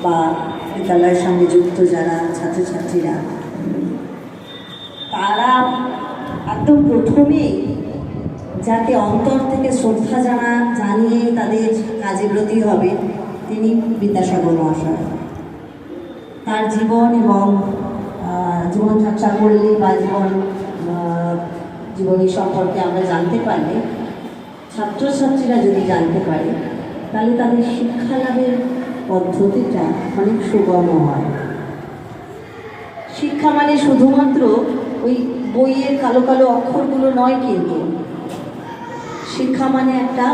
বা বিদ্যালয়ের সঙ্গে যুক্ত যারা ছাত্রছাত্রীরা, তারা একদম প্রথমেই যাকে অন্তর থেকে শ্রদ্ধা জানিয়ে তাদের কাজে ব্রতী হবে তিনি বিদ্যাসাগর মহাশয়। তার জীবন এবং জীবনযাত্রা করলে বা জীবনী সম্পর্কে আমরা জানতে পারলে, ছাত্রছাত্রীরা যদি জানতে পারে, তাহলে তাদের শিক্ষা লাভের পদ্ধতিটা অনেক সুগম হয়। শিক্ষা মানে শুধুমাত্র ওই বইয়ের কালো কালো অক্ষরগুলো নয়, কিন্তু শিক্ষা মানে একটা